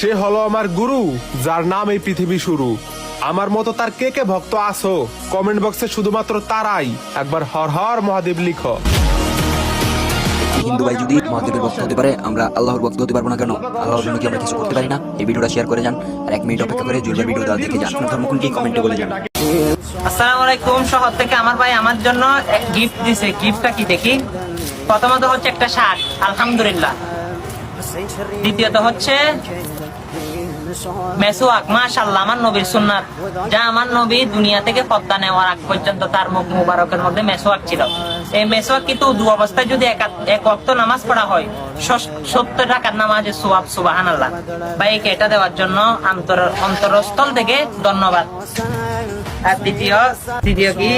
সে হলো আমার গুরু, যার নাম এই পৃথিবী শুরু। আমার মতো তার কে কে ভক্ত আছো? কমেন্ট বক্সে শুধুমাত্র তারাই একবার হর হর মহাদেব লিখো। হিন্দু ভাই যদি মহাদেবের ভক্ত হতে পারে, আমরা আল্লাহর ভক্ত হতে পারবো না কেন? আল্লাহর জন্য কি আমরা কিছু করতে পারি না? এই ভিডিওটা শেয়ার করে যান আর 1 মিনিট অপেক্ষা করে জুলবার ভিডিওটা দেখে যান। আপনার ধর্ম কোনটি কমেন্টে বলে যান। আসসালামু আলাইকুম। শহর থেকে আমার ভাই আমার জন্য এক গিফট দিছে। গিফটটা কি দেখি। প্রথমত হচ্ছে একটা শার্ট, আলহামদুলিল্লাহ। দ্বিতীয়ত হচ্ছে মেসওয়াক, মাশাআল্লাহ, আমার নবীর সুন্নাত, যা আমার নবী দুনিয়া থেকে পর্দা নেওয়ার আগ পর্যন্ত তার মুখ মুবারকের মধ্যে মেসওয়াক ছিল। এই মেসওয়াক কিন্তু দু অবস্থায় যদি এক ওয়াক্ত নামাজ পড়া হয় 70 টাকার নামাজের সওয়াব, সুবহানাল্লাহ। ভাইকে এটা দেওয়ার জন্য অন্তরস্থল থেকে ধন্যবাদ। আর দ্বিতীয় কি,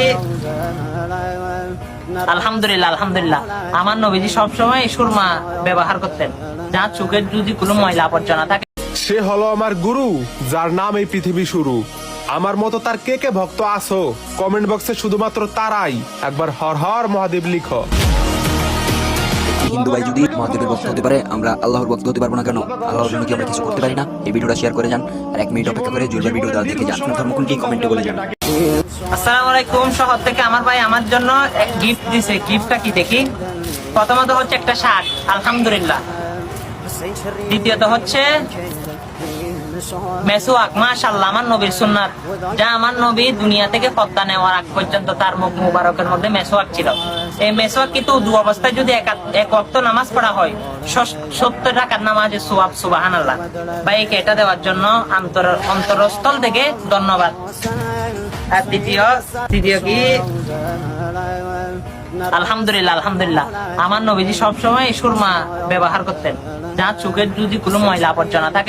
আলহামদুলিল্লাহ, আলহামদুলিল্লাহ, আমার নবীজি সবসময় সুরমা ব্যবহার করতেন, যা চোখের যদি কোনো ময়লা আবর্জনা থাকে। সে হলো আমার গুরু, যার নাম এই পৃথিবী শুরু। আমার মতো তার কে কে ভক্ত আছো? কমেন্ট বক্সে শুধুমাত্র তারাই একবার হর হর মহাদেব লিখো। হিন্দু ভাই যদি মহাদেবের ভক্ত হতে পারে, আমরা আল্লাহর ভক্ত হতে পারবো না কেন? আল্লাহর জন্য কি আমরা কিছু করতে পারি না? এই ভিডিওটা শেয়ার করে যান আর 1 মিনিট অপেক্ষা করে জুলবার ভিডিওটা দেখে যান। আপনার ধর্ম কোনটি কমেন্টে বলে যান। আসসালামু আলাইকুম। শহর থেকে আমার ভাই আমার জন্য এক গিফট দিছে। গিফটটা কি দেখি। প্রথমত হচ্ছে একটা শার্ট, আলহামদুলিল্লাহ। দ্বিতীয়ত হচ্ছে মেসওয়াক, মাশাআল্লাহ, আমার নবীর সুন্নাত, যা আমার নবী দুনিয়া থেকে পর্দা নেওয়ার আগ পর্যন্ত তার মুখ মুবারকের মধ্যে মেসওয়াক ছিল। এই মেসওয়াক কিন্তু দু অবস্থায় যদি এক ওয়াক্ত নামাজ পড়া হয় 70 টাকার নামাজের সওয়াব, সুবহানাল্লাহ। ভাইকে এটা দেওয়ার জন্য অন্তরস্থল থেকে ধন্যবাদ। আর দ্বিতীয় কি, আলহামদুলিল্লাহ, আলহামদুলিল্লাহ, আমার নবীজি সবসময় সুরমা ব্যবহার করতেন, যা চোখের যদি কোনো ময়লা আবর্জনা থাকে